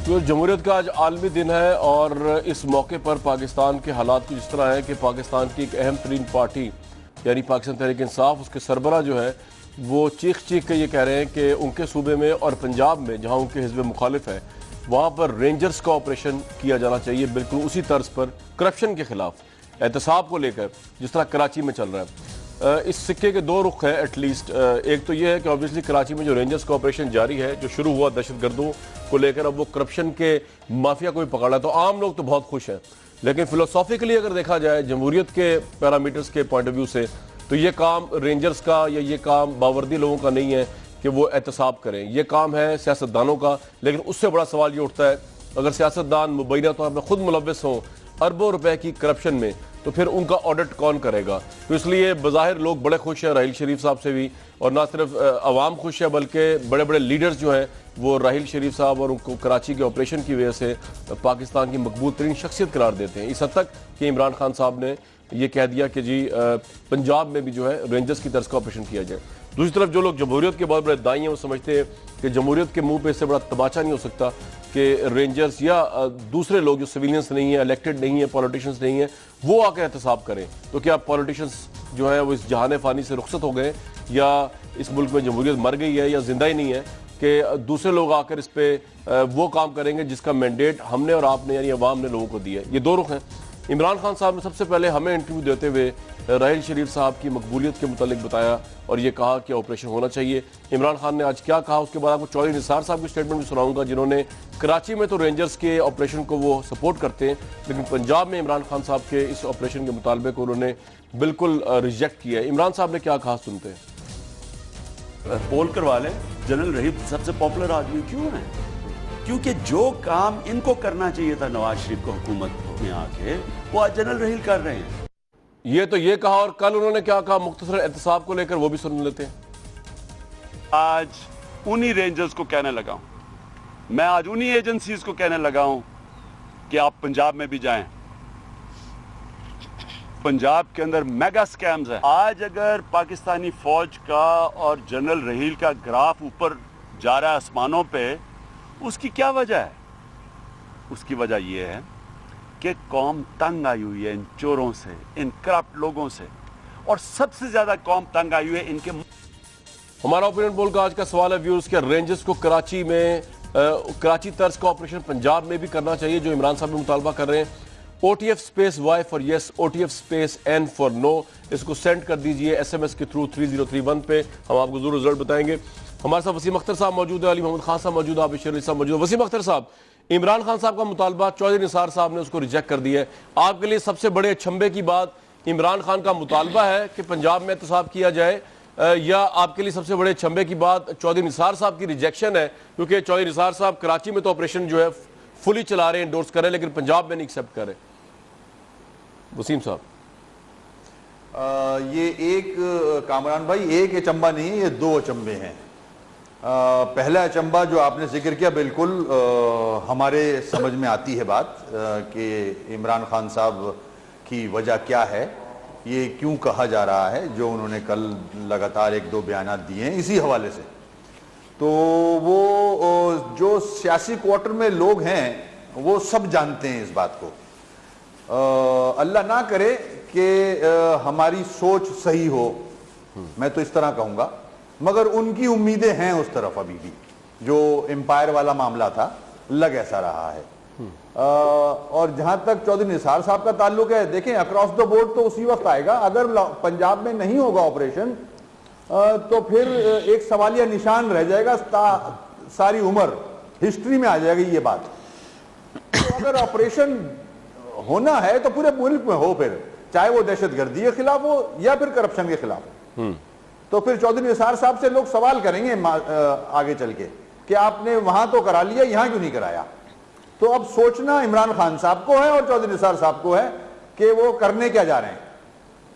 تو جمہوریت کا آج عالمی دن ہے اور اس موقع پر پاکستان کے حالات کچھ اس طرح ہیں کہ پاکستان کی ایک اہم ترین پارٹی یعنی پاکستان تحریک انصاف، اس کے سربراہ جو ہے وہ چیخ کے یہ کہہ رہے ہیں کہ ان کے صوبے میں اور پنجاب میں جہاں ان کے حزب مخالف ہے وہاں پر رینجرز کا آپریشن کیا جانا چاہیے، بالکل اسی طرز پر کرپشن کے خلاف احتساب کو لے کر جس طرح کراچی میں چل رہا ہے۔ اس سکے کے دو رخ ہیں ایٹ لیسٹ۔ ایک تو یہ ہے کہ obviously کراچی میں جو رینجرز کا آپریشن جاری ہے جو شروع ہوا دہشت گردوں کو لے کر، اب وہ کرپشن کے مافیا کو بھی پکڑا ہے، تو عام لوگ تو بہت خوش ہیں، لیکن فلسافیکلی اگر دیکھا جائے جمہوریت کے پیرامیٹرز کے پوائنٹ آف ویو سے تو یہ کام رینجرز کا یا یہ کام باوردی لوگوں کا نہیں ہے کہ وہ احتساب کریں، یہ کام ہے سیاستدانوں کا۔ لیکن اس سے بڑا سوال یہ اٹھتا ہے اگر سیاستدان مبینہ طور پر خود ملوث ہوں اربوں روپے کی کرپشن میں تو پھر ان کا آڈٹ کون کرے گا؟ تو اس لیے بظاہر لوگ بڑے خوش ہیں راحیل شریف صاحب سے بھی، اور نہ صرف عوام خوش ہے بلکہ بڑے بڑے لیڈرز جو ہیں وہ راحیل شریف صاحب اور ان کو کراچی کے آپریشن کی وجہ سے پاکستان کی مقبول ترین شخصیت قرار دیتے ہیں، اس حد تک کہ عمران خان صاحب نے یہ کہہ دیا کہ جی پنجاب میں بھی جو ہے رینجرز کی طرز کا آپریشن کیا جائے۔ دوسری طرف جو لوگ جمہوریت کے بہت بڑے دائی ہیں وہ سمجھتے ہیں کہ جمہوریت کے منہ پہ اس سے بڑا تماچا نہیں ہو سکتا کہ رینجرز یا دوسرے لوگ جو سویلینس نہیں ہیں، الیکٹڈ نہیں ہیں، پولیٹیشنز نہیں ہیں، وہ آ کے احتساب کریں۔ تو کیا پولیٹیشنز جو ہیں وہ اس جہان فانی سے رخصت ہو گئے یا اس ملک میں جمہوریت مر گئی ہے یا زندہ ہی نہیں ہے کہ دوسرے لوگ آ کر اس پہ وہ کام کریں گے جس کا مینڈیٹ ہم نے اور آپ نے یعنی عوام نے لوگوں کو دیا ہے؟ یہ دو رخ ہیں۔ عمران خان صاحب نے سب سے پہلے ہمیں انٹرویو دیتے ہوئے راحیل شریف صاحب کی مقبولیت کے متعلق بتایا اور یہ کہا کہ آپریشن ہونا چاہیے۔ عمران خان نے آج کیا کہا اس کے بعد آپ کو چودھری نثار صاحب کی سٹیٹمنٹ بھی سناؤں گا جنہوں نے کراچی میں تو رینجرز کے آپریشن کو وہ سپورٹ کرتے ہیں لیکن پنجاب میں عمران خان صاحب کے اس آپریشن کے مطالبے کو انہوں نے بالکل ریجیکٹ کیا ہے۔ عمران صاحب نے کیا کہا سنتے ہیں۔ پول کروا لیں جنرل رحیل سب سے پاپولر آدمی کیوں ہیں؟ کیونکہ جو کام ان کو کرنا چاہیے تھا نواز شریف کو حکومت میں آ کے وہ آج جنرل رحیل کر رہے ہیں۔ یہ تو یہ کہا، اور کل انہوں نے کیا کہا مختصر احتساب کو لے کر وہ بھی سن لیتے ہیں۔ آج انہی رینجرز کو کہنے لگا ہوں، میں آج انہی ایجنسیز کو کہنے لگا ہوں کہ آپ پنجاب میں بھی جائیں۔ پنجاب کے اندر میگا سکیمز ہیں۔ آج اگر پاکستانی فوج کا اور جنرل رحیل کا گراف اوپر جا رہا ہے آسمانوں پہ، اس کی کیا وجہ ہے؟ اس کی وجہ یہ ہے کہ قوم تنگ آئی ہوئی ہے ان چوروں سے، ان کرپٹ لوگوں سے، اور سب سے زیادہ قوم تنگ آئی ہوئی ہے ان کے۔ ہمارا اوپینین پول کا آج کا سوال ہے ویورز کے رینجرز کو کراچی میں کراچی طرز کا آپریشن پنجاب میں بھی کرنا چاہیے جو عمران صاحب بھی مطالبہ کر رہے ہیں۔ OTF space Y for yes, OTF space N for no, اس کو سینڈ کر دیجئے SMS کے تھرو 3031 پہ، ہم آپ کو ضرور رزلٹ بتائیں گے۔ ہمارے ساتھ وسیم اختر صاحب موجود ہے، علی محمد خان صاحب موجود ہے، عابد علی صاحب موجود ہے۔ وسیم اختر صاحب، عمران خان صاحب کا مطالبہ چودھری نثار صاحب نے اس کو ریجیکٹ کر دیا ہے، آپ کے لیے سب سے بڑے اچھمبے کی بات عمران خان کا مطالبہ ہے کہ پنجاب میں احتساب کیا جائے، یا آپ کے لیے سب سے بڑے اچھمبے کی بات چودھری نثار صاحب کی ریجیکشن ہے کیونکہ چودھری نثار صاحب کراچی میں تو آپریشن جو ہے فلی چلا رہے ہیں، انڈورس کر رہے ہیں، لیکن پنجاب میں نہیں ایکسیپٹ کر رہے؟ وسیم صاحب، یہ ایک کامران بھائی ایک اچمبا نہیں ہے، یہ دو اچمبے ہیں۔ پہلا اچمبا جو آپ نے ذکر کیا بالکل ہمارے سمجھ میں آتی ہے بات کہ عمران خان صاحب کی وجہ کیا ہے، یہ کیوں کہا جا رہا ہے، جو انہوں نے کل لگاتار ایک دو بیانات دیے ہیں اسی حوالے سے۔ تو وہ جو سیاسی کوارٹر میں لوگ ہیں وہ سب جانتے ہیں اس بات کو۔ اللہ نہ کرے کہ ہماری سوچ صحیح ہو، میں تو اس طرح کہوں گا، مگر ان کی امیدیں ہیں اس طرف ابھی بھی، جو امپائر والا معاملہ تھا لگ ایسا رہا ہے۔ اور جہاں تک چودھری نثار صاحب کا تعلق ہے، دیکھیں اکراس دا بورڈ تو اسی وقت آئے گا، اگر پنجاب میں نہیں ہوگا آپریشن تو پھر ایک سوالیہ نشان رہ جائے گا ساری عمر، ہسٹری میں آ جائے گی یہ بات۔ تو اگر آپریشن ہونا ہے تو پورے ملک میں ہو، پھر چاہے وہ دہشت گردی کے خلاف ہو یا پھر کرپشن کے خلاف، تو پھر چودھری نثار صاحب سے لوگ سوال کریں گے آگے چل کے کہ آپ نے وہاں تو کرا لیا، یہاں کیوں نہیں کرایا؟ تو اب سوچنا عمران خان صاحب کو ہے اور چودھری نثار صاحب کو ہے کہ وہ کرنے کیا جا رہے ہیں۔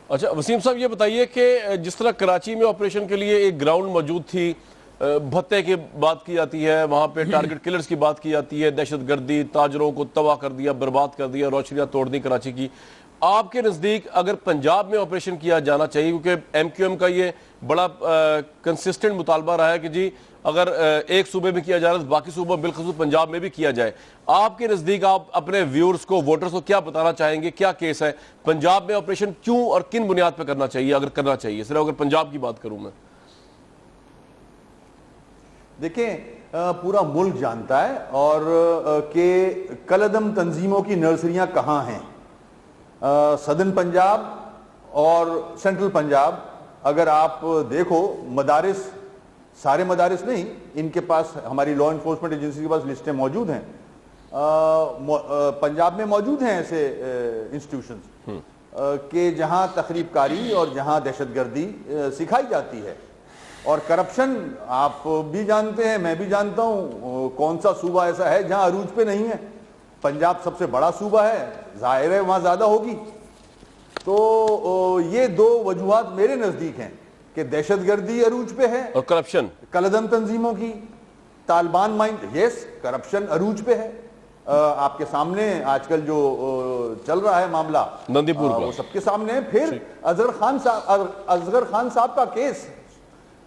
اچھا وسیم صاحب یہ بتائیے کہ جس طرح کراچی میں آپریشن کے لیے ایک گراؤنڈ موجود تھی، بھتے کی بات کی جاتی ہے، وہاں پہ ٹارگٹ کلرز کی بات کی جاتی ہے، دہشت گردی، تاجروں کو تباہ کر دیا، برباد کر دیا، روشنیاں توڑ دی کراچی کی، آپ کے نزدیک اگر پنجاب میں آپریشن کیا جانا چاہیے، کیونکہ ایم کیو ایم کا یہ بڑا کنسسٹنٹ مطالبہ رہا ہے کہ جی اگر ایک صوبے میں کیا جا رہا ہے تو باقی صوبوں بالخصوص پنجاب میں بھی کیا جائے. آپ کے نزدیک آپ اپنے ویورز کو ووٹرز کو کیا بتانا چاہیں گے, کیا کیس ہے پنجاب میں آپریشن کیوں اور کن بنیاد پہ کرنا چاہیے اگر کرنا چاہیے, صرف اگر پنجاب کی بات کروں میں؟ دیکھیں پورا ملک جانتا ہے اور کہ کلعدم تنظیموں کی نرسریاں کہاں ہیں. سدرن پنجاب اور سینٹرل پنجاب اگر آپ دیکھو مدارس, سارے مدارس نہیں, ان کے پاس ہماری لا انفورسمنٹ ایجنسی کے پاس لسٹیں موجود ہیں, پنجاب میں موجود ہیں ایسے انسٹیٹیوشنز کہ جہاں تخریب کاری اور جہاں دہشت گردی سکھائی جاتی ہے. اور کرپشن آپ بھی جانتے ہیں, میں بھی جانتا ہوں, کون سا صوبہ ایسا ہے جہاں عروج پہ نہیں ہے. پنجاب سب سے بڑا صوبہ ہے, ظاہر ہے وہاں زیادہ ہوگی. تو یہ دو وجوہات میرے نزدیک ہیں کہ دہشت گردی عروج پہ ہے اور کرپشن, کلعدم تنظیموں کی, طالبان مائنڈ, یس کرپشن عروج پہ ہے. آپ کے سامنے آج کل جو چل رہا ہے معاملہ نندی پور کا, وہ سب کے سامنے ہے. پھر اصغر خان صاحب کا کیس,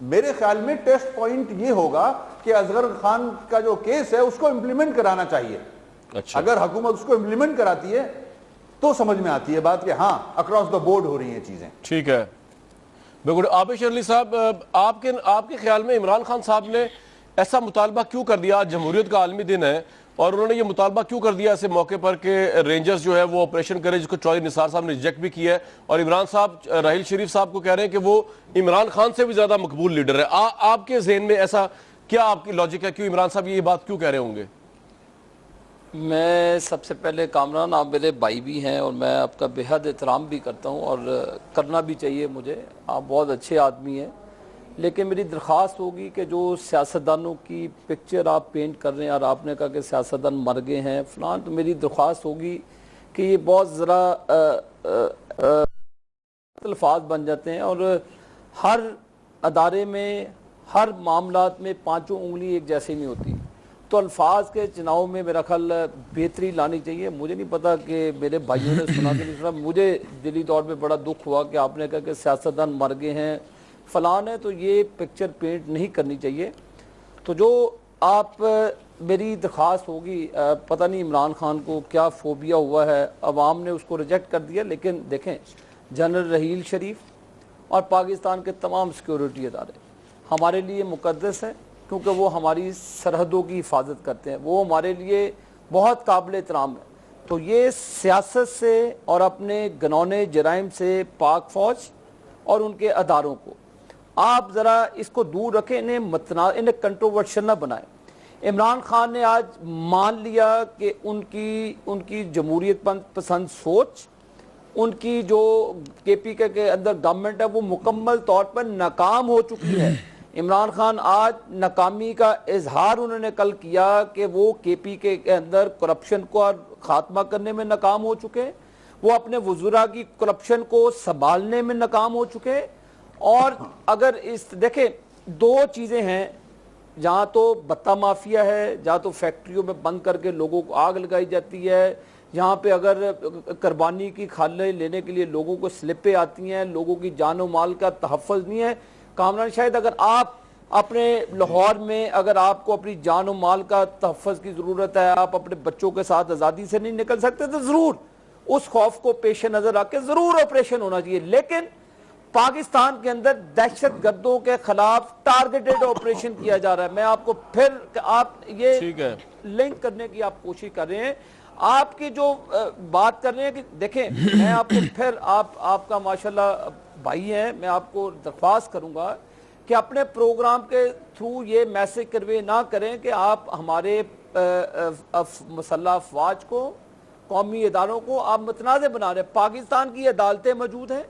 میرے خیال میں ٹیسٹ پوائنٹ یہ ہوگا کہ اصغر خان کا جو کیس ہے اس کو امپلیمنٹ کرانا چاہیے. اچھا, اگر حکومت اس کو امپلیمنٹ کراتی ہے تو سمجھ میں آتی ہے بات کہ ہاں اکراس دا بورڈ ہو رہی ہیں چیزیں. ٹھیک ہے, بالکل. عابد شیر علی صاحب, آپ کے خیال میں عمران خان صاحب نے ایسا مطالبہ کیوں کر دیا؟ آج جمہوریت کا عالمی دن ہے اور انہوں نے یہ مطالبہ کیوں کر دیا ایسے موقع پر کہ رینجرز جو ہے وہ آپریشن کرے, جس کو چودھری نثار صاحب نے ریجیکٹ بھی کیا ہے, اور عمران صاحب راحیل شریف صاحب کو کہہ رہے ہیں کہ وہ عمران خان سے بھی زیادہ مقبول لیڈر ہے. آپ کے ذہن میں ایسا کیا آپ کی لاجک ہے, کیوں عمران صاحب یہ بات کیوں کہہ رہے ہوں گے؟ میں سب سے پہلے کامران, آپ میرے بھائی بھی ہیں اور میں آپ کا بے حد احترام بھی کرتا ہوں اور کرنا بھی چاہیے مجھے, آپ بہت اچھے آدمی ہیں. لیکن میری درخواست ہوگی کہ جو سیاستدانوں کی پکچر آپ پینٹ کر رہے ہیں اور آپ نے کہا کہ سیاستدان مر گئے ہیں فلان, تو میری درخواست ہوگی کہ یہ بہت ذرا الفاظ بن جاتے ہیں اور ہر ادارے میں ہر معاملات میں پانچوں انگلی ایک جیسے نہیں ہوتی. تو الفاظ کے چناؤ میں میرا خیال بہتری لانی چاہیے. مجھے نہیں پتا کہ میرے بھائیوں نے سنا کہ نہیں سنا, مجھے دلی طور پہ بڑا دکھ ہوا کہ آپ نے کہا کہ سیاستدان مر گئے ہیں فلان ہے, تو یہ پکچر پینٹ نہیں کرنی چاہیے. تو جو آپ میری درخواست ہوگی, پتہ نہیں عمران خان کو کیا فوبیا ہوا ہے, عوام نے اس کو ریجیکٹ کر دیا, لیکن دیکھیں جنرل رحیل شریف اور پاکستان کے تمام سیکیورٹی ادارے ہمارے لیے مقدس ہیں کیونکہ وہ ہماری سرحدوں کی حفاظت کرتے ہیں, وہ ہمارے لیے بہت قابل احترام ہے. تو یہ سیاست سے اور اپنے گنونے جرائم سے پاک فوج اور ان کے اداروں کو آپ ذرا اس کو دور رکھیں, انہیں کنٹروورشل نہ بنائیں. عمران خان نے آج مان لیا کہ ان کی جمہوریت پسند سوچ, ان کی جو کے پی کے اندر گورنمنٹ ہے وہ مکمل طور پر ناکام ہو چکی ہے. عمران خان آج ناکامی کا اظہار انہوں نے کل کیا کہ وہ کے پی کے اندر کرپشن کو خاتمہ کرنے میں ناکام ہو چکے, وہ اپنے وزراء کی کرپشن کو سنبھالنے میں ناکام ہو چکے. اور اگر دیکھیں دو چیزیں ہیں, جہاں تو بتہ مافیا ہے, جہاں تو فیکٹریوں میں بند کر کے لوگوں کو آگ لگائی جاتی ہے, جہاں پہ اگر قربانی کی کھالیں لینے کے لیے لوگوں کو سلپیں آتی ہیں, لوگوں کی جان و مال کا تحفظ نہیں ہے. کامران شاید اگر آپ اپنے لاہور میں اگر آپ کو اپنی جان و مال کا تحفظ کی ضرورت ہے, آپ اپنے بچوں کے ساتھ آزادی سے نہیں نکل سکتے, تو ضرور اس خوف کو پیش نظر رکھ کے ضرور آپریشن ہونا چاہیے. لیکن پاکستان کے اندر دہشت گردوں کے خلاف ٹارگیٹڈ آپریشن کیا جا رہا ہے. میں آپ کو پھر آپ یہ لنک کرنے کی آپ کوشش کر رہے ہیں, آپ کی جو بات کر رہے ہیں کہ دیکھیں میں آپ کو پھر آپ کا ماشاءاللہ بھائی ہیں, میں آپ کو درخواست کروں گا کہ اپنے پروگرام کے تھرو یہ میسج کنوے نہ کریں کہ آپ ہمارے مسلح افواج کو, قومی اداروں کو آپ متنازع بنا رہے ہیں. پاکستان کی عدالتیں موجود ہیں.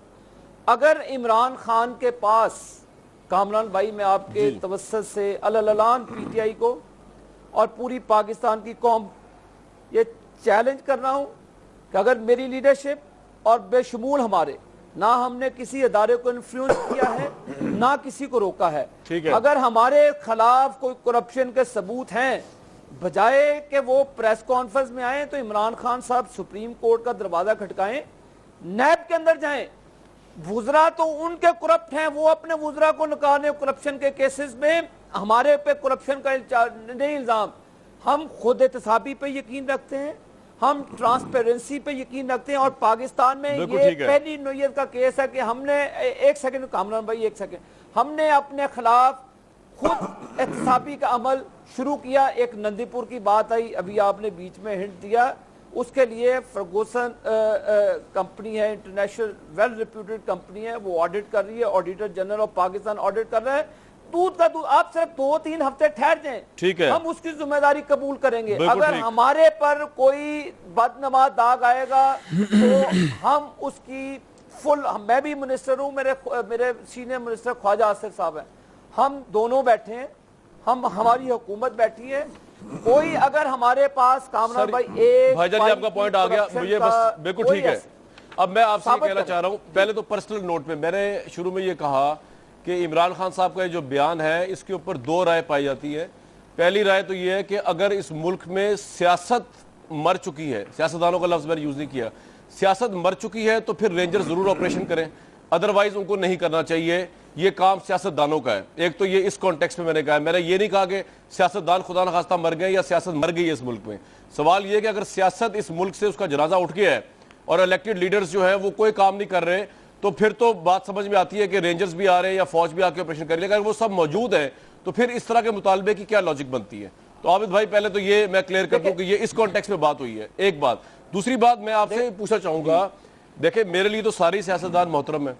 اگر عمران خان کے پاس, کامران بھائی میں آپ کے توسط سے الالان پی ٹی آئی کو اور پوری پاکستان کی قوم یہ چیلنج کر رہا ہوں کہ اگر میری لیڈرشپ اور بے شمول ہمارے, نہ ہم نے کسی ادارے کو انفلوئنس کیا ہے نہ کسی کو روکا ہے, اگر ہمارے خلاف کوئی کرپشن کے ثبوت ہیں, بجائے کہ وہ پریس کانفرنس میں آئیں تو عمران خان صاحب سپریم کورٹ کا دروازہ کھٹکائیں, نیب کے اندر جائیں. وزراء تو ان کے کرپٹ ہیں, وہ اپنے وزراء کو نکالیں کرپشن کے کیسز میں, ہمارے پہ کرپشن کا نہیں الزام، ہم خود احتسابی پہ یقین رکھتے ہیں، ہم ٹرانسپیرنسی پہ یقین رکھتے ہیں، اور پاکستان میں یہ پہلی نوعیت کا کیس ہے کہ ہم نے ایک سیکنڈ کامران بھائی ایک سیکنڈ، ہم نے اپنے خلاف خود احتسابی کا عمل شروع کیا. ایک نندی پور کی بات آئی ابھی آپ نے بیچ میں ہنٹ دیا، اس کے لیے فرگوسن کمپنی ہے، انٹرنیشنل ویل ریپیوٹیڈ کمپنی ہے، وہ آڈٹ کر رہی ہے، auditor general of Pakistan audit کر رہا ہے. دودھ کا دودھ، آپ صرف 2-3 ہفتے ٹھہر جائیں، ٹھیک ہے، ہم اس کی ذمہ داری قبول کریں گے. اگر ہمارے پر کوئی بدنما داغ آئے گا تو ہم اس کی میں بھی منسٹر ہوں، میرے سینئر منسٹر خواجہ آصف صاحب ہیں، ہم دونوں بیٹھے ہیں، ہماری حکومت بیٹھی ہے. کوئی اگر ہمارے پاس کامران بھائی بھائی جان آپ کا پوائنٹ آ گیا مجھے، بس بالکل ٹھیک ہے. اب میں آپ سے یہ کہنا چاہ رہا ہوں، پہلے تو پرسنل نوٹ پہ میں نے شروع میں یہ کہا کہ عمران خان صاحب کا جو بیان ہے اس کے اوپر 2 رائے پائی جاتی ہے. پہلی رائے تو یہ ہے کہ اگر اس ملک میں سیاست مر چکی ہے، سیاستدانوں کا لفظ میں نے یوز نہیں کیا، سیاست مر چکی ہے تو پھر رینجر ضرور آپریشن کریں، ادروائز ان کو نہیں کرنا چاہیے. یہ کام سیاستدانوں کا ہے. ایک تو یہ اس کانٹیکس میں نے کہا ہے، میں نے یہ نہیں کہا کہ سیاستدان خدا نخواستہ مر گئے یا سیاست مر گئی ہے اس ملک میں. سوال یہ کہ اگر سیاست اس ملک سے اس کا جنازہ اٹھ گیا ہے اور الیکٹڈ لیڈرز جو ہیں وہ کوئی کام نہیں کر رہے، تو پھر تو بات سمجھ میں آتی ہے کہ رینجرز بھی آ رہے ہیں یا فوج بھی آ کے آپریشن کر لے. اگر وہ سب موجود ہیں تو پھر اس طرح کے مطالبے کی کیا لاجک بنتی ہے؟ تو عابد بھائی پہلے تو یہ میں کلیئر کر دوں کہ یہ اس کانٹیکس میں بات ہوئی ہے. ایک بات. دوسری بات میں آپ سے پوچھنا چاہوں گا، دیکھیں میرے لیے تو ساری سیاستدان محترم ہیں،